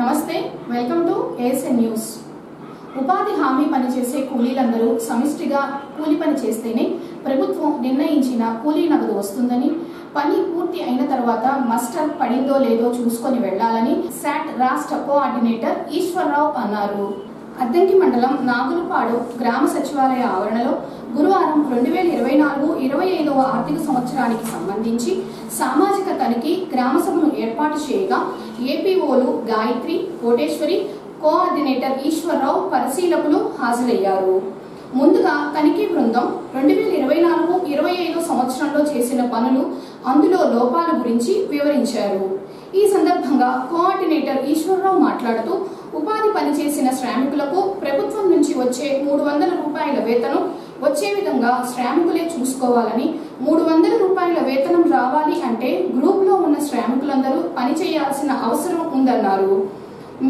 నమస్తే, welcome to ASN news. ఉపాధి హామీ పనిచేసే కూలీలందరూ సమిష్టిగా కూలీ పని చేస్తేనే ప్రభుత్వం నిర్ణయించిన కూలీ నగదు వస్తుందని, పని పూర్తి అయిన తర్వాత మస్టర్ పడిందో లేదో చూసుకొని వెళ్లాలని శాట్ రాష్ట్ర కోఆర్డినేటర్ ఈశ్వరరావు అన్నారు. అద్దంకి మండలం నాగులపాడు గ్రామ సచివాలయ ఆవరణలో గురువారం 2024-25వ ఆర్థిక సంవత్సరానికి సంబంధించి సామాజిక తనిఖీ గ్రామ సభను ఏర్పాటు చేయగా ఏపీఓలు గాయత్రి, కోటేశ్వరి, కోఆర్డినేటర్ ఈశ్వరరావు పరిశీలకులు హాజరయ్యారు. ముందుగా తనిఖీ బృందం 2024-25 సంవత్సరంలో చేసిన పనులు, అందులో లోపాల గురించి వివరించారు. ఈ సందర్భంగా కోఆర్డినేటర్ ఈశ్వరరావు మాట్లాడుతూ ఉపాధి పనిచేసిన శ్రామికులకు ప్రభుత్వం నుంచి వచ్చే 300 రూపాయల వేతనం వచ్చే విధంగా శ్రామికులే చూసుకోవాలని, 300 రూపాయల వేతనం రావాలి అంటే గ్రూప్ లో ఉన్న శ్రామికులందరూ పని చేయాల్సిన అవసరం ఉందన్నారు.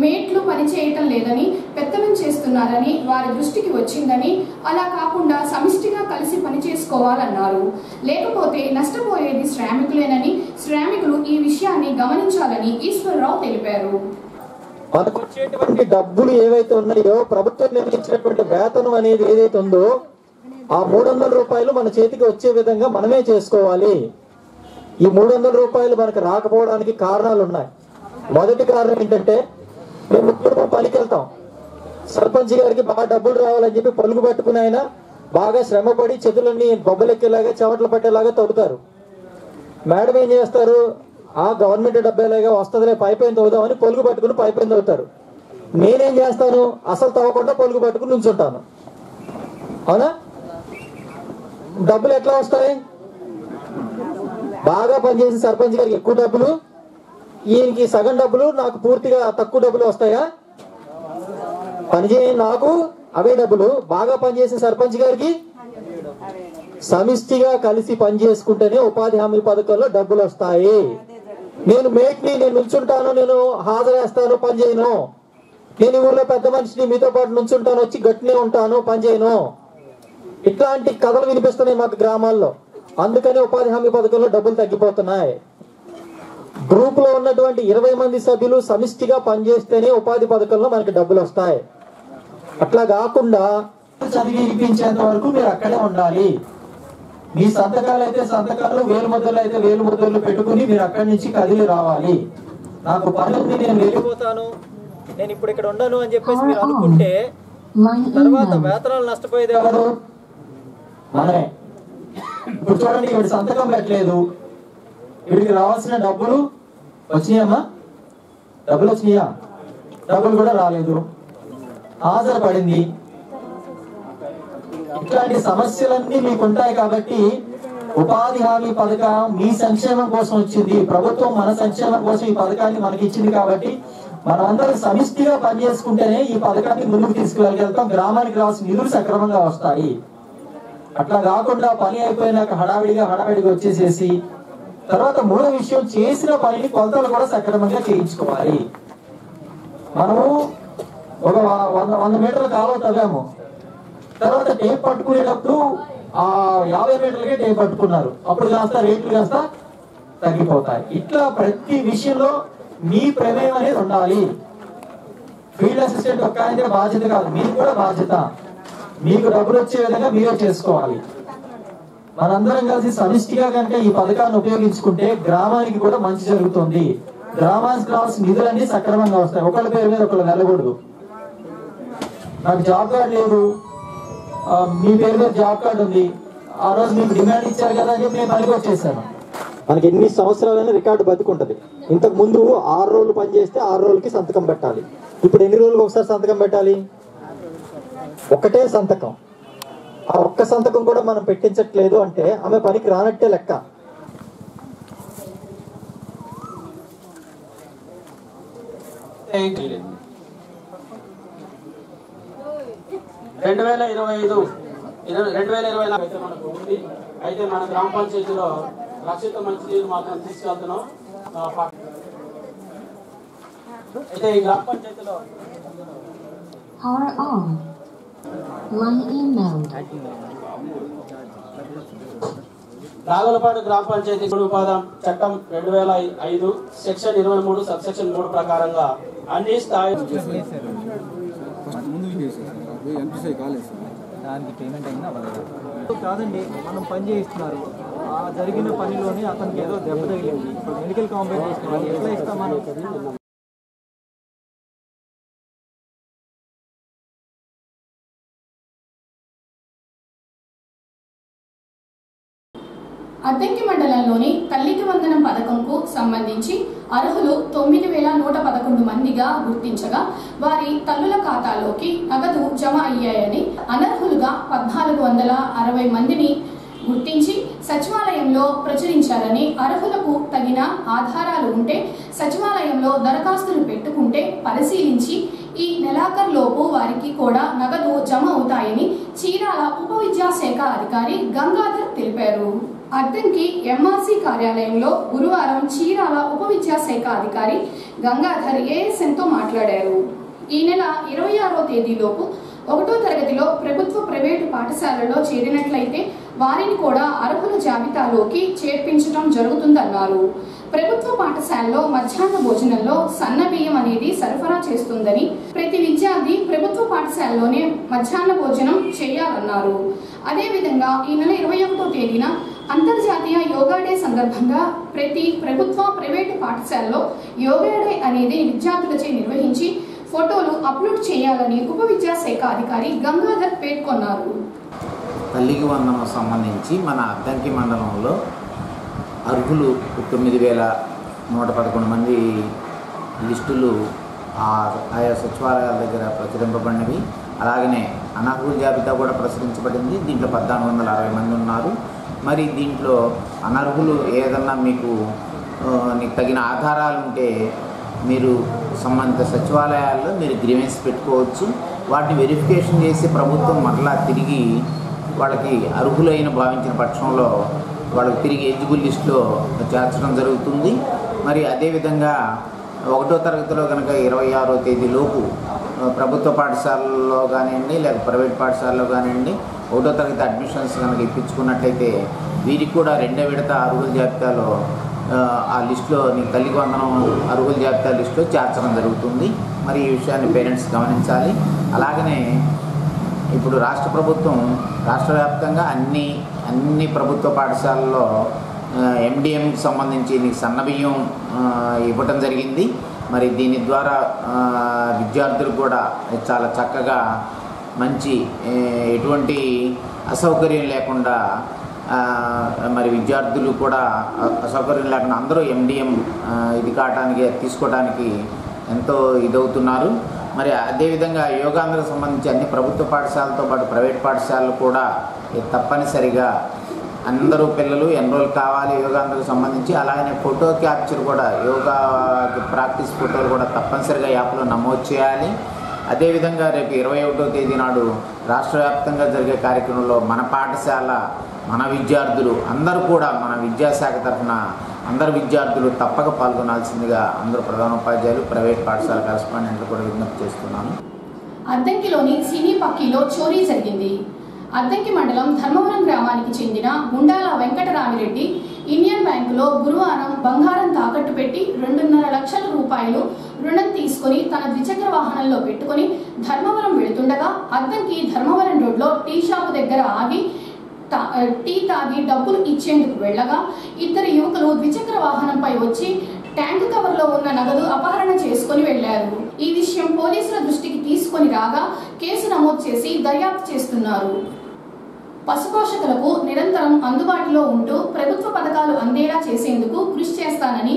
మేట్లు పనిచేయటం లేదని, పెత్తనం చేస్తున్నారని వారి దృష్టికి వచ్చిందని, అలా కాకుండా సమిష్టిగా కలిసి పని చేసుకోవాలన్నారు. లేకపోతే నష్టపోయేది శ్రామికులేనని, శ్రామికులు ఈ విషయాన్ని గమనించాలని ఈశ్వరరావు తెలిపారు. మనకు వచ్చేటువంటి డబ్బులు ఏవైతే ఉన్నాయో, ప్రభుత్వం నిర్ణయించినటువంటి వేతనం అనేది ఏదైతే ఉందో ఆ 300 రూపాయలు మన చేతికి వచ్చే విధంగా మనమే చేసుకోవాలి. ఈ 300 రూపాయలు మనకు రాకపోవడానికి కారణాలు ఉన్నాయి. మొదటి కారణం ఏంటంటే, మేము ముగ్గురు పనికి వెళ్తాం, సర్పంచ్ గారికి బాగా డబ్బులు రావాలని చెప్పి పలుగు పట్టుకుని ఆయన బాగా శ్రమపడి చేతులన్నీ బొబ్బలెక్కేలాగా చెమటలు పట్టేలాగా తవ్వుతారు. మేడం ఏం చేస్తారు, ఆ గవర్నమెంట్ డబ్బేలాగా వస్తుందిలే పైపైన తవ్వుదామని పొలుగు పట్టుకుని పైపైన తవ్వుతారు. నేనేం చేస్తాను, అసలు తవ్వకుండా పొలుగు పట్టుకుని నుంచుంటాను. అవునా? డబ్బులు ఎట్లా వస్తాయి? బాగా పనిచేసిన సర్పంచ్ గారికి ఎక్కువ డబ్బులు, ఈయనకి సగం డబ్బులు, నాకు పూర్తిగా తక్కువ డబ్బులు వస్తాయా? పనిచేయ నాకు అవే డబ్బులు, బాగా పనిచేసిన సర్పంచ్ గారికి సమిష్టిగా కలిసి పని చేసుకుంటేనే ఉపాధి హామీ పథకంలో డబ్బులు వస్తాయి. నేను మేట్ని, నేను నుంచుంటాను, నేను హాజరేస్తాను, పని చేయను. నేను ఊర్లో పెద్ద మనిషిని, మీతో పాటు నుంచుంటాను, వచ్చి గట్టినే ఉంటాను, పని చేయను. ఇట్లాంటి కథలు వినిపిస్తున్నాయి మాకు గ్రామాల్లో. అందుకని ఉపాధి హామీ పథకంలో డబ్బులు తగ్గిపోతున్నాయి. గ్రూప్ లో ఉన్నటువంటి 20 మంది సభ్యులు సమిష్టిగా పనిచేస్తేనే ఉపాధి పథకంలో మనకి డబ్బులు వస్తాయి. అట్లా కాకుండా చదివి ఇప్పించేంత వరకు మీరు అక్కడే ఉండాలి. మీ సంతకాలు అయితే సంతకాలు, వేలు ముద్రలు అయితే వేలు ముద్రలు పెట్టుకుని మీరు అక్కడి నుంచి కదిలి రావాలి. నాకు పని ఉంది, నేను వెళ్ళిపోతాను, నేను ఇప్పుడు ఇక్కడ ఉండను అని చెప్పేసి మీరు అనుకుంటే తర్వాత వేతనాలు నష్టపోయేది ఎవరు? మనమే. ఇప్పుడు చూడండి, వీడి సంతకం పెట్టలేదు, వీడికి రావాల్సిన డబ్బులు వచ్చినాయమ్మా? డబ్బులు వచ్చినాయా? డబ్బులు కూడా రాలేదు, హాజరు పడింది. ఇట్లాంటి సమస్యలన్నీ మీకు ఉంటాయి. కాబట్టి ఉపాధి హామీ పథకం మీ సంక్షేమం కోసం వచ్చింది. ప్రభుత్వం మన సంక్షేమం కోసం ఈ పథకాన్ని మనకి ఇచ్చింది. కాబట్టి మనం అందరం సమిష్టిగా పనిచేసుకుంటేనే ఈ పథకాన్ని ముందుకు తీసుకువెళ్ళగలుగుతాం. గ్రామానికి రావాల్సిన నిధులు సక్రమంగా వస్తాయి. అట్లా కాకుండా పని అయిపోయినాక హడావిడిగా వచ్చేసేసి తర్వాత మూడో విషయం, చేసిన పనిని కొలతలు కూడా సక్రమంగా చేయించుకోవాలి. మనము ఒక 100 మీటర్ల కాలువ తవ్వాము, తర్వాత టేప్ పట్టుకునేటప్పుడు ఆ 50 మీటర్లకే టేప్ పట్టుకున్నారు, అప్పుడు కాస్త రేట్లు కాస్త తగ్గిపోతాయి. ఇట్లా ప్రతి విషయంలో మీ ప్రమేయం అనేది ఉండాలి. ఫీల్డ్ అసిస్టెంట్ ఒక్క ఆయన బాధ్యత కాదు, మీకు కూడా బాధ్యత. మీకు డబ్బులు వచ్చే విధంగా మీరే చేసుకోవాలి. మనందరం కలిసి సమిష్టిగా కనుక ఈ పథకాన్ని ఉపయోగించుకుంటే గ్రామానికి కూడా మంచి జరుగుతుంది. గ్రామానికి రావాల్సిన నిధులన్నీ సక్రమంగా వస్తాయి. ఒకళ్ళ పేరు మీద ఒకళ్ళు వెళ్ళకూడదు. నాకు జాబ్ కార్డు లేదు, మీ పేరు మీద జాబ్ కార్డు ఉంది, ఆ రోజు మీకు డిమాండ్ ఇచ్చారు కదా అని చెప్పి నేను పనికి వచ్చేసాను. మనకి ఎన్ని సంవత్సరాలైనా రికార్డు బతికుంటది. ఇంతకు ముందు 6 రోజులు పనిచేస్తే 6 రోజులకి సంతకం పెట్టాలి. ఇప్పుడు ఎన్ని రోజులకు ఒకసారి సంతకం పెట్టాలి? ఒకటే సంతకం. ఆ ఒక్క సంతకం కూడా మనం పెట్టించట్లేదు అంటే ఆమె పనికి రానట్టే లెక్క. అయితే మన గ్రామ పంచాయతీలో రక్షిత మంచినీరు మాత్రం తీసుకెళ్తున్నాం. అయితే ఈ గ్రామ పంచాయతీలో నాగులపాడు గ్రామ పంచాయతీ ఉపాధి చట్టం 2005 సెక్షన్ 23 సబ్ సెక్షన్ 3 ప్రకారంగా అన్ని స్థాయి దానికి పేమెంట్ అయినా కాదండి, మనం పని చేయిస్తున్నారు. ఆ జరిగిన పనిలోనే అతనికి ఏదో దెబ్బ తగిలింది. ఇప్పుడు మెడికల్ కాంప్లైంట్ చేస్తున్నారు, ఎట్లా ఇస్తాం మనం? అద్దంకి మండలంలోని తల్లికి వందనం పథకంకు సంబంధించి అర్హులు 9,111 మందిగా గుర్తించగా వారి తల్లుల ఖాతాలోకి నగదు జమ అయ్యాయని, అనర్హులుగా 1,460 మందిని గుర్తించి సచివాలయంలో ప్రచురించారని, అర్హులకు తగిన ఆధారాలు ఉంటే సచివాలయంలో దరఖాస్తులు పెట్టుకుంటే పరిశీలించి ఈ నెలాఖరులోపు వారికి కూడా నగదు జమ అవుతాయని చీరాల ఉప విద్యాశాఖ అధికారి గంగాధర్ తెలిపారు. అద్దంకి ఎంఆర్సీ కార్యాలయంలో గురువారం చీరాల ఉప విద్యాశాఖ అధికారి గంగాధర్ ఏఎస్ఎన్తో మాట్లాడారు. ఈ నెల 26వ తేదీలోపు 1వ తరగతిలో ప్రభుత్వ ప్రైవేటు పాఠశాలలో చేరినట్లయితే వారిని కూడా అర్హుల జాబితాలోకి చేర్పించడం జరుగుతుందన్నారు. ప్రభుత్వ పాఠశాలలో మధ్యాహ్న భోజనంలో సన్న బియ్యం అనేది సరఫరా చేస్తుందని, ప్రతి విద్యార్థి ప్రభుత్వ పాఠశాలలోనే మధ్యాహ్న భోజనం చేయాలన్నారు. అదేవిధంగా ఈ నెల 21వ తేదీన అంతర్జాతీయ యోగా డే సందర్భంగా ప్రతి ప్రభుత్వ ప్రైవేటు పాఠశాలలో యోగా డే అనేది విద్యార్థులచే నిర్వహించి ఫోటోలు అప్లోడ్ చేయాలని ఉప విద్యాశాఖ అధికారి గంగాధర్ పేర్కొన్నారు. తల్లికి వందనం సంబంధించి మన అద్దంకి మండలంలో అర్హులు 9,111 మంది లిస్టులు ఆయా సచివాలయాల దగ్గర ప్రచురింపబడినవి. అలాగనే అనర్హుల జాబితా కూడా ప్రచురించబడింది. దీంట్లో 1,460 మంది ఉన్నారు. మరి దీంట్లో అనర్హులు ఏదన్నా మీకు తగిన ఆధారాలు ఉంటే మీరు సంబంధిత సచివాలయాల్లో మీరు గ్రీవెన్స్ పెట్టుకోవచ్చు. వాటిని వెరిఫికేషన్ చేసి ప్రభుత్వం మరలా తిరిగి వాళ్ళకి అర్హులైన భావించిన పక్షంలో వాళ్ళకి తిరిగి ఎలిజిబుల్ లిస్టులో చేర్చడం జరుగుతుంది. మరి అదేవిధంగా 1వ తరగతిలో కనుక 26వ తేదీలోపు ప్రభుత్వ పాఠశాలలో కానివ్వండి లేదా ప్రైవేట్ పాఠశాలలో కానివ్వండి 1వ తరగతి అడ్మిషన్స్ కనుక ఇప్పించుకున్నట్లయితే వీరికి కూడా 2వ విడత అర్హుల జాబితాలో ఆ లిస్టులో తల్లికి వందనం అర్హుల జాబితా లిస్టులో చేర్చడం జరుగుతుంది. మరి ఈ విషయాన్ని పేరెంట్స్ గమనించాలి. అలాగనే ఇప్పుడు రాష్ట్ర ప్రభుత్వం రాష్ట్ర వ్యాప్తంగా అన్ని ప్రభుత్వ పాఠశాలల్లో ఎండిఎంకి సంబంధించి సన్నబియ్యం ఇవ్వటం జరిగింది. మరి దీని ద్వారా విద్యార్థులు కూడా చాలా చక్కగా మంచి ఎటువంటి అసౌకర్యం లేకుండా మరి విద్యార్థులు కూడా అసౌకర్యం లేకుండా అందరూ ఎండిఎం తీసుకోవడానికి ఎంతో ఇదవుతున్నారు. మరి అదేవిధంగా యోగాంధ్రకు సంబంధించి అన్ని ప్రభుత్వ పాఠశాలతో పాటు ప్రైవేట్ పాఠశాలలు కూడా తప్పనిసరిగా అందరూ పిల్లలు ఎన్రోల్ కావాలి యోగాంధ్రకు సంబంధించి. అలాగనే ఫోటో క్యాప్చర్ కూడా యోగా ప్రాక్టీస్ ఫోటోలు కూడా తప్పనిసరిగా యాప్లో నమోదు చేయాలి. అదేవిధంగా రేపు 21వ తేదీ నాడు రాష్ట్ర వ్యాప్తంగా జరిగే కార్యక్రమంలో మన పాఠశాల మన విద్యార్థులు అందరూ కూడా మన విద్యాశాఖ తరఫున అందరు విద్యార్థులు తప్పక పాల్గొనాల్సిందిగా అందరూ ప్రధానోపాధ్యాయులు ప్రైవేట్ పాఠశాల కరెస్పాండెంట్లు కూడా విజ్ఞప్తి చేస్తున్నాను. అద్దంకిలోని సినీ పక్కీలో చోరీ జరిగింది. అద్దంకి మండలం ధర్మవరం గ్రామానికి చెందిన గుండాల వెంకటరామిరెడ్డి ఇండియన్ బ్యాంకులో గురువారం బంగారం తాకట్టు పెట్టి 2.5 లక్షల రూపాయలు రుణం తీసుకుని తన ద్విచక్ర వాహనంలో పెట్టుకుని ధర్మవరం వెళుతుండగా అద్దంకి ధర్మవరం రోడ్లో టీ షాపు దగ్గర ఆగి టీ తాగి డబ్బులు ఇచ్చేందుకు వెళ్ళగా 2 యువకులు ద్విచక్ర వాహనంపై వచ్చి ట్యాంక్ కవర్లో ఉన్న నగదు అపహరణ చేసుకుని వెళ్లారు. ఈ విషయం పోలీసుల దృష్టికి తీసుకుని రాగా కేసు నమోదు చేసి దర్యాప్తు చేస్తున్నారు. పశుపోషకులకు నిరంతరం అందుబాటులో ఉంటూ ప్రభుత్వ పథకాలు అందేలా చేసేందుకు కృషి చేస్తానని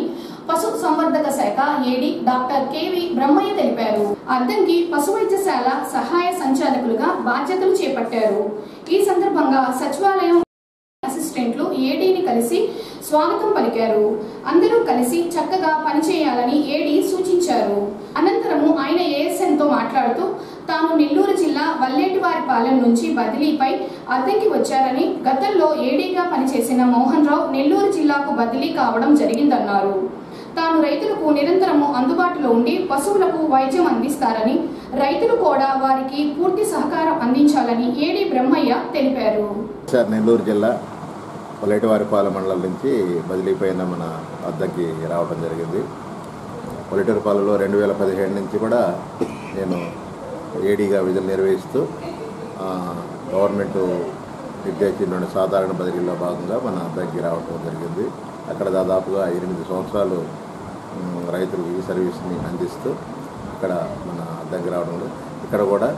పశు సంవర్ధక శాఖ ఏడీ డాక్టర్ కేవి బ్రహ్మయ్య తెలిపారు. అద్దంకి పశు వైద్యశాల సహాయ సంచాలకులుగా బాధ్యతలు చేపట్టారు. ఈ సందర్భంగా సచివాలయం అసిస్టెంట్లు ఏడీని కలిసి స్వాగతం పలికారు. అందరూ కలిసి చక్కగా పనిచేయాలని ఏడీ సూచించారు. అనంతరము ఆయన ఏఎస్ఎన్తో మాట్లాడుతూ తాను నెల్లూరు జిల్లా వల్లేటివారిపాలెం నుంచి బదిలీపై అద్దంకి వచ్చారని, గతంలో ఏడీగా పనిచేసిన మోహన్ రావు నెల్లూరు జిల్లాకు బదిలీ కావడం జరిగిందన్నారు. తాను రైతులకు నిరంతరము అందుబాటులో ఉండి పశువులకు వైద్యం అందిస్తారని, రైతులు కూడా వారికి పూర్తి సహకారం అందించాలని ఏడీ బ్రహ్మయ్య తెలిపారు. నెల్లూరు జిల్లా వల్లేటివారిపాలెం మండలం నుంచి బదిలీపైన మన అద్దంకి రావడం జరిగింది. పొలిటర్పాలలో 2017 నుంచి కూడా నేను ఏడీగా విధులు నిర్వహిస్తూ గవర్నమెంట్ నిర్దేశించిన సాధారణ బదిలీలో భాగంగా మన అద్దెకి రావడం జరిగింది. అక్కడ దాదాపుగా 8 సంవత్సరాలు రైతులకు ఈ సర్వీస్ని అందిస్తూ ఇక్కడ మన అద్దెకి రావడంలో ఇక్కడ కూడా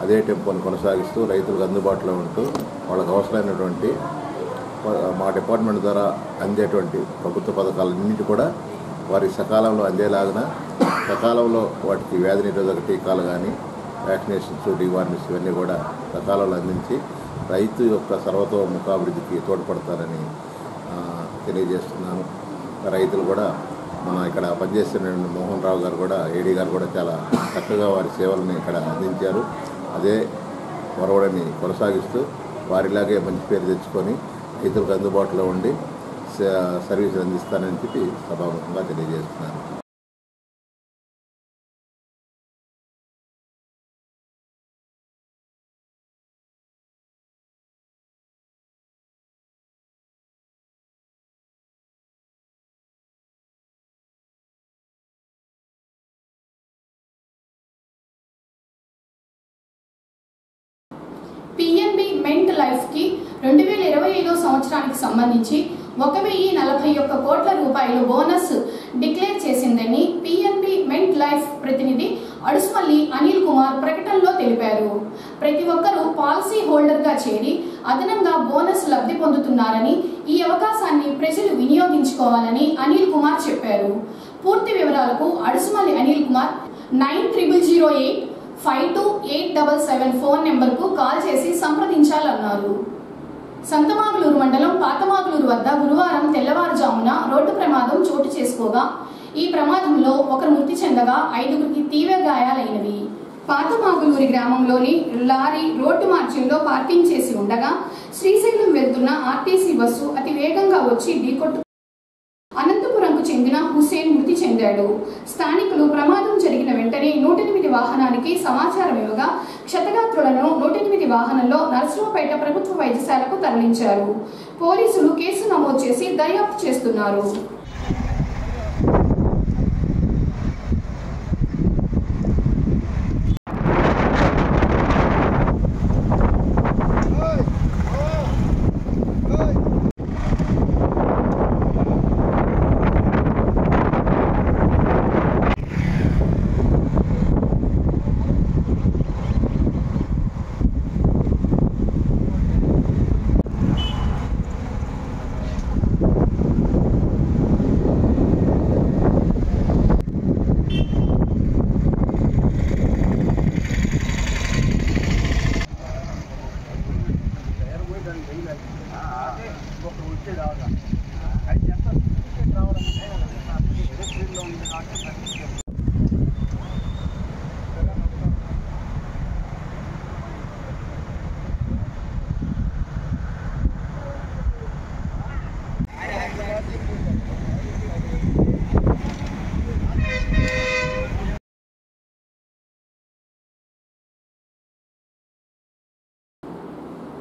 అదే టెంపోని కొనసాగిస్తూ రైతులకు అందుబాటులో ఉంటూ వాళ్ళకు అవసరమైనటువంటి మా డిపార్ట్మెంట్ ద్వారా అందేటువంటి ప్రభుత్వ పథకాలన్నింటి కూడా వారికి సకాలంలో అందేలాగిన సకాలంలో వాటికి వ్యాధి నిరోధక టీకాలు కానీ వ్యాక్సినేషన్స్, డివార్మిస్ ఇవన్నీ కూడా సకాలంలో అందించి రైతు యొక్క సర్వతోముఖాభివృద్ధికి తోడ్పడతారని తెలియజేస్తున్నాను. రైతులు కూడా మన ఇక్కడ పనిచేస్తున్న మోహన్ రావు గారు కూడా ఏడీ గారు కూడా చాలా చక్కగా వారి సేవలను ఇక్కడ అందించారు. అదే ఒరవడిని కొనసాగిస్తూ వారిలాగే మంచి పేరు తెచ్చుకొని రైతులకు అందుబాటులో ఉండి సర్వీసులు అందిస్తానని చెప్పి సభాముఖంగా తెలియజేస్తున్నాను. పిఎన్బి మెంట్ లైఫ్ కి 2025 సంవత్సరానికి సంబంధించి 1041 కోట్ల రూపాయలు బోనస్ డిక్లేర్ చేసిందని పిఎన్బి మెంట్ లైఫ్ ప్రతినిధి అడుసుమల్లి అనిల్ కుమార్ ప్రకటనలో తెలిపారు. ప్రతి ఒక్కరూ పాలసీ హోల్డర్ గా చేరి అదనంగా బోనస్ లబ్ధి పొందుతున్నారని, ఈ అవకాశాన్ని ప్రజలు వినియోగించుకోవాలని అనిల్ కుమార్ చెప్పారు. పూర్తి వివరాలకు అడుసుమల్లి అనిల్ కుమార్ 9000852877 ఫోన్ నెంబర్కు కాల్ చేసి సంప్రదించాలన్నారు. సంతమాగులూరు మండలం పాతమాగులూరు వద్ద గురువారం తెల్లవారుజామున రోడ్డు ప్రమాదం చోటు చేసుకోగా ఈ ప్రమాదంలో ఒకరు మృతి చెందగా 5గురికి తీవ్ర గాయాలైనవి. పాతమాగులూరి గ్రామంలోని లారీ రోడ్డు మార్జిన్లో పార్కింగ్ చేసి ఉండగా శ్రీశైలం వెళ్తున్న ఆర్టీసీ బస్సు అతి వేగంగా వచ్చి ఢీకొట్టు అనంతపురంకు చెందిన హుసేన్ మృతి చెందాడు. స్థానికులు ప్రమాదం జరిగిన వెంటనే 108 వాహనానికి సమాచారం ఇవ్వగా క్షతగాత్రులను 108 వాహనంలో నరసరావుపేట ప్రభుత్వ వైద్యశాలకు తరలించారు. పోలీసులు కేసు నమోదు చేసి దర్యాప్తు చేస్తున్నారు.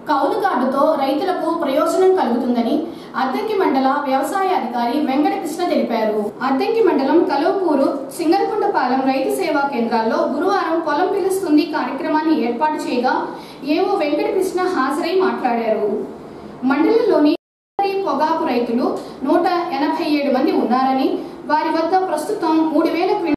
కౌలు కార్డుతో రైతులకు ప్రయోజనం కలుగుతుందని అద్దంకి మండల వ్యవసాయ అధికారి వెంకటకృష్ణ తెలిపారు. అద్దంకి మండలం కలువపూరు, సింగల్కొండపాలెం రైతు సేవా కేంద్రాల్లో గురువారం పొలం పిలుస్తుంది కార్యక్రమాన్ని ఏర్పాటు చేయగా ఏవో వెంకటకృష్ణ హాజరై మాట్లాడారు. మండలంలోని పొగాకు రైతులు 187 మంది ఉన్నారని, వారి వద్ద ప్రస్తుతం 3000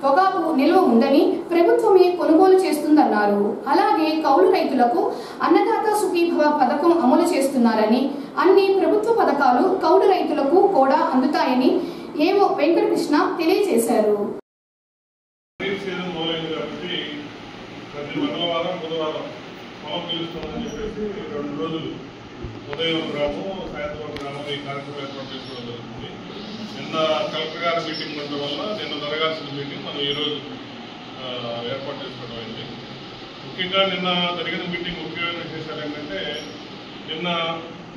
పొగాకు నిల్వ ఉందని ప్రభుత్వమే కొనుగోలు చేస్తుందన్నారు. అలాగే కౌలు రైతులకు అన్నదాత సుఖీభవ పథకం అమలు చేస్తున్నారని, అన్ని ప్రభుత్వ పథకాలు కౌలు రైతులకు కూడా అందుతాయని ఏవో వెంకటకృష్ణ తెలియజేశారు. ఉదయం గ్రామం, సాయంత్రం గ్రామం ఈ కార్యక్రమం ఏర్పాటు చేసుకోవడం జరుగుతుంది. నిన్న కలెక్టర్ గారి మీటింగ్ ఉండడం వల్ల నిన్న జరగాల్సిన మీటింగ్ మనం ఈరోజు ఏర్పాటు చేసుకోవడం అయింది. ముఖ్యంగా నిన్న జరిగిన మీటింగ్ ముఖ్యమైన విశేషాలు ఏంటంటే, నిన్న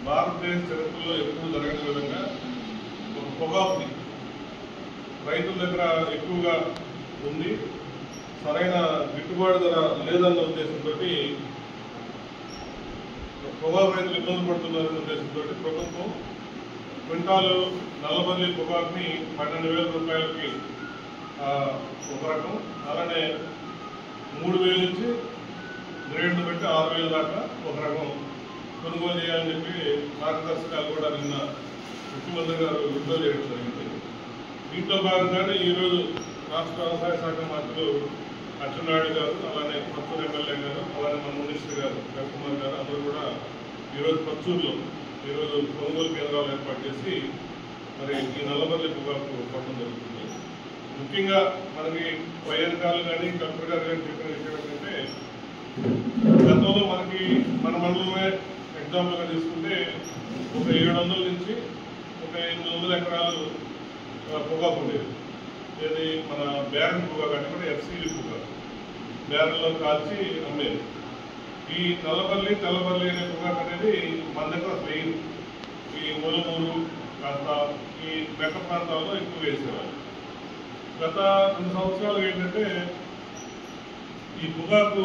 భారతదేశ చరిత్రలో ఎప్పుడూ జరగని విధంగా ఒక పొగాకుని రైతుల దగ్గర ఎక్కువగా ఉంది, సరైన గిట్టుబాటు ధర లేదన్న ఉద్దేశంతో పొగాకు రైతులు ఇబ్బంది పడుతున్నారనే ఉద్దేశంతో ప్రభుత్వం క్వింటాలు నల్లబల్లి పొగాకుని 12,000 రూపాయలకి ఒక రకం, అలానే 3,000 నుంచి గ్రేడ్లు పెట్టి 6,000 దాకా ఒక రకం కొనుగోలు చేయాలని చెప్పి మార్గదర్శకాలు కూడా నిన్న ముఖ్యమంత్రి గారు విడుదల చేయడం జరిగింది. దీంట్లో భాగంగానే ఈరోజు రాష్ట్ర వ్యవసాయ శాఖ మంత్రులు అచ్చెన్నాయుడు గారు, అలానే పచ్చూరు ఎమ్మెల్యే గారు, అలానే మన మినిస్టర్ గారు రవికుమార్ గారు అందరూ కూడా ఈరోజు పచ్చూరులో ఈరోజు కొనుగోలు కేంద్రాలు ఏర్పాటు చేసి మరి ఈ నల్లబల్లి పొగాకు కొట్టడం జరుగుతుంది. ముఖ్యంగా మనకి పై అధికారులు కానీ కలెక్టర్ గారు కానీ చెప్పిన విషయం ఏంటంటే, గతంలో మనకి మన మండలమే ఎగ్జాంపుల్గా తీసుకుంటే ఒక 700 నుంచి ఒక 800 ఎకరాలు పొగాకు ఉండేది. ఏది మన బ్యారల్ పొగాకు అంటే కూడా ఎఫ్సీలు పొగాకు బ్యారల్లో కాల్చి అమ్మేది. ఈ నల్లబల్లి తెల్లబల్లి అనే పొగాకు అనేది మన దగ్గర వేయదు. ఈ ములమూరు కాస్త ఈ మెట్ట ప్రాంతాల్లో ఎక్కువ వేసేవారు. గత 2 సంవత్సరాలు ఏంటంటే ఈ పొగాకు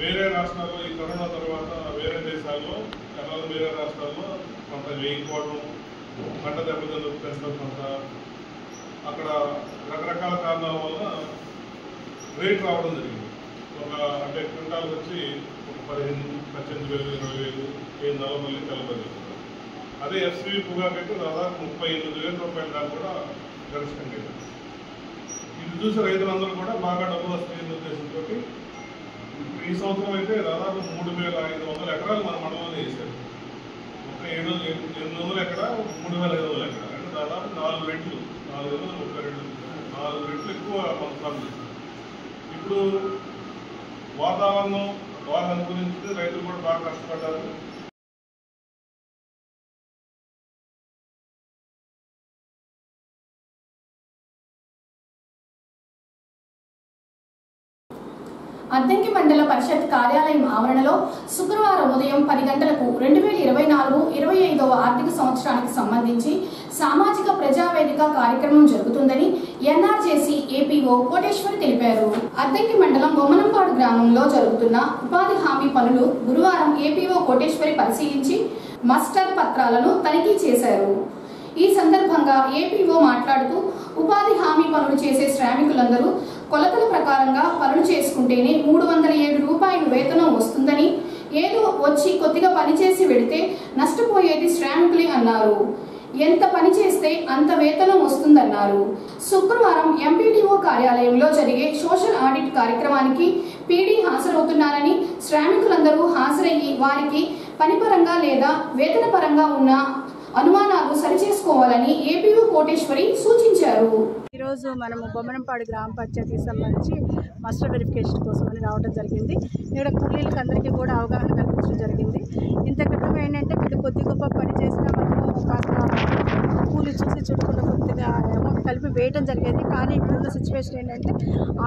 వేరే రాష్ట్రాల్లో ఈ కరోనా తర్వాత వేరే దేశాల్లో కేవలం వేరే రాష్ట్రాల్లో కొంత వేయకపోవడం, పంట దెబ్బతింటడం, కొంత అక్కడ రకరకాల కారణాల వల్ల రేట్ రావడం జరిగింది. అంటే క్వింటాల్ వచ్చి ఒక 15,000, 18,000, 20,000 నల్లబల్లి తెల్లబల్లి. అదే ఎఫ్సీ పొగాకు అయితే దాదాపు 38,000 రూపాయల దాకా కూడా గరిష్టంగా. ఇది చూసి రైతులందరూ కూడా బాగా డబ్బులు వస్తాయనే ఉద్దేశంతో ఈ సంవత్సరం అయితే దాదాపు 3,500 ఎకరాలు మన మండలంలో వేశారు. ఒక 800 ఎకరా, 3,500 ఎకరా, అంటే దాదాపు 4 రెట్లు, 4 రెట్లు ఎక్కువ పంచాలు చేశారు. ఇప్పుడు వాతావరణం బాగా అనుకూలించి రైతులు కూడా బాగా కష్టపడ్డారు. అద్దంకి మండల పరిషత్ కార్యాలయం ఆవరణలో శుక్రవారం ఉదయం 10 గంటలకు 2024-25వ ఆర్థిక సంవత్సరానికి సంబంధించి సామాజిక ప్రజావేదిక కార్యక్రమం జరుగుతుందని ఎన్ఆర్జేసీ ఏపీఓ కోటేశ్వరి తెలిపారు. అద్దంకి మండలం బొమ్మనంపాడు గ్రామంలో జరుగుతున్న ఉపాధి హామీ పనులు గురువారం ఏపీఓ కోటేశ్వరి పరిశీలించి మస్టర్ పత్రాలను తనిఖీ చేశారు. ఈ సందర్భంగా ఏపీఓ మాట్లాడుతూ ఉపాధి హామీ పనులు చేసే శ్రామికులందరూ కొలతల ప్రకారంగా పనులు చేసుకుంటేనే 307 రూపాయలు వేతనం వస్తుందని, ఏదో వచ్చి కొద్దిగా పనిచేసి వెడితే నష్టపోయేది శ్రామికులే అన్నారు. ఎంత పని చేస్తే అంత వేతనం వస్తుందన్నారు. శుక్రవారం ఎంపీడీఓ కార్యాలయంలో జరిగే సోషల్ ఆడిట్ కార్యక్రమానికి పీడీ హాజరవుతున్నారని, శ్రామికులందరూ హాజరయ్యి వారికి పనిపరంగా లేదా వేతన పరంగా ఉన్న అనుమానాలు సరిచేసుకోవాలని ఏపీఓ కోటేశ్వరి సూచించారు. ఈరోజు మనము బొమ్మనంపాడు గ్రామ పంచాయతీకి సంబంధించి మాస్టర్ వెరిఫికేషన్ కోసం అని రావడం జరిగింది. ఇక్కడ కూలీలకు అందరికీ కూడా అవగాహన కల్పించడం జరిగింది. ఇంత క్రితం ఏంటంటే వీళ్ళు కొద్ది గొప్ప పని చేసినా మనము కాస్త కూలీ చూసి చుట్టుకుంటూ కొద్దిగా అమౌంట్ కలిపి వేయడం జరిగేది. కానీ ఇప్పుడున్న సిచ్యువేషన్ ఏంటంటే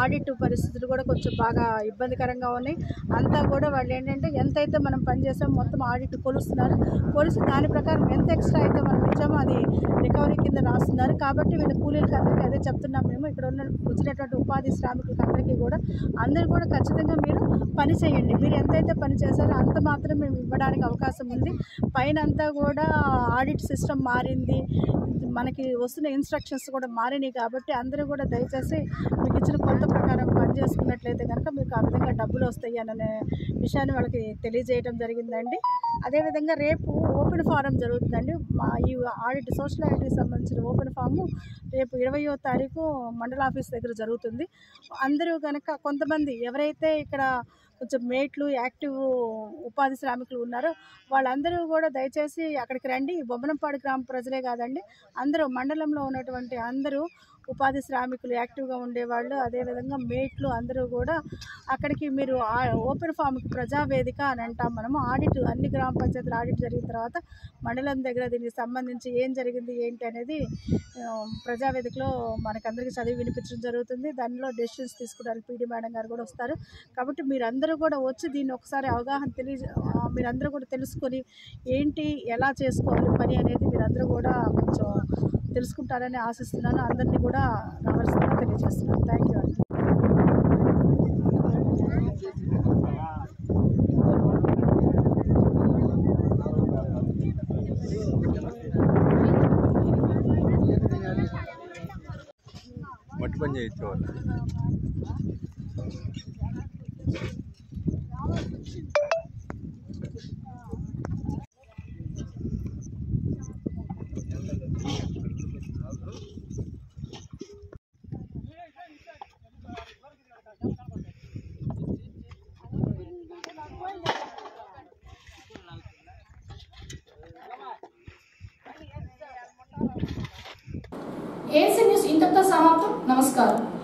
ఆడిట్ పరిస్థితులు కూడా కొంచెం బాగా ఇబ్బందికరంగా ఉన్నాయి. అంతా కూడా వాళ్ళు ఏంటంటే ఎంతైతే మనం పని చేసామో మొత్తం ఆడిట్ కొలుస్తున్నారు. కొలిసి దాని ప్రకారం ఎంత ఎక్స్ట్రా అయితే మనం ఇచ్చామో అది రికవరీ కింద రాస్తున్నారు. కాబట్టి వీళ్ళ కూలీలకు అందరికీ అదే చెప్తున్నాం మేము. ఇక్కడ వచ్చినటువంటి ఉపాధి శ్రామికులకు అందరికీ కూడా అందరూ కూడా ఖచ్చితంగా మీరు పని చేయండి. మీరు ఎంతైతే పని చేశారో అంత మాత్రం మేము ఇవ్వడానికి అవకాశం ఉంది. పైన అంతా కూడా ఆడిట్ సిస్టమ్ మారింది, మనకి వస్తున్న ఇన్స్ట్రక్షన్స్ కూడా మారినాయి. కాబట్టి అందరూ కూడా దయచేసి మీకు ఇచ్చిన కొలత ప్రకారం పని చేసుకున్నట్లయితే కనుక మీకు ఆ విధంగా డబ్బులు వస్తాయి అనే విషయాన్ని వాళ్ళకి తెలియజేయడం జరిగిందండి. అదేవిధంగా రేపు ఓపెన్ ఫారం జరుగుతుందండి. ఈ ఆడిట్ సోషల్ ఆడిట్కి సంబంధించిన ఓపెన్ ఫాము రేపు 20వ తారీఖు మండల ఆఫీస్ దగ్గర జరుగుతుంది. అందరూ కనుక కొంతమంది ఎవరైతే ఇక్కడ కొంచెం మేట్లు యాక్టివ్ ఉపాధి శ్రామికులు ఉన్నారో వాళ్ళందరూ కూడా దయచేసి అక్కడికి రండి. బొమ్మనంపాడు గ్రామ ప్రజలే కాదండి, అందరూ మండలంలో ఉన్నటువంటి అందరూ ఉపాధి శ్రామికులు యాక్టివ్గా ఉండేవాళ్ళు, అదేవిధంగా మేట్లు అందరూ కూడా అక్కడికి మీరు ఓపెన్ ఫామ్కి ప్రజావేదిక అని అంటాం మనము. ఆడిట్ అన్ని గ్రామ పంచాయతీల ఆడిట్ జరిగిన తర్వాత మండలం దగ్గర దీనికి సంబంధించి ఏం జరిగింది ఏంటి అనేది ప్రజావేదికలో మనకందరికీ చదివి వినిపించడం జరుగుతుంది. దానిలో డెసిషన్స్ తీసుకోవడానికి పీడీ మేడం గారు కూడా వస్తారు. కాబట్టి మీరందరూ కూడా వచ్చి దీన్ని ఒకసారి అవగాహన మీరందరూ కూడా తెలుసుకొని ఏంటి ఎలా చేసుకోవాలి పని అనేది మీరందరూ కూడా కొంచెం తెలుసుకుంటారని ఆశిస్తున్నాను. అందరినీ కూడా రావాల్సిందిగా తెలియజేస్తున్నాను. థ్యాంక్ యూ అండి. మట్టి పని చేయించేవాళ్ళు. ఏఎస్ఎన్ న్యూస్ ఇంతటితో సమాప్తం. నమస్కారం.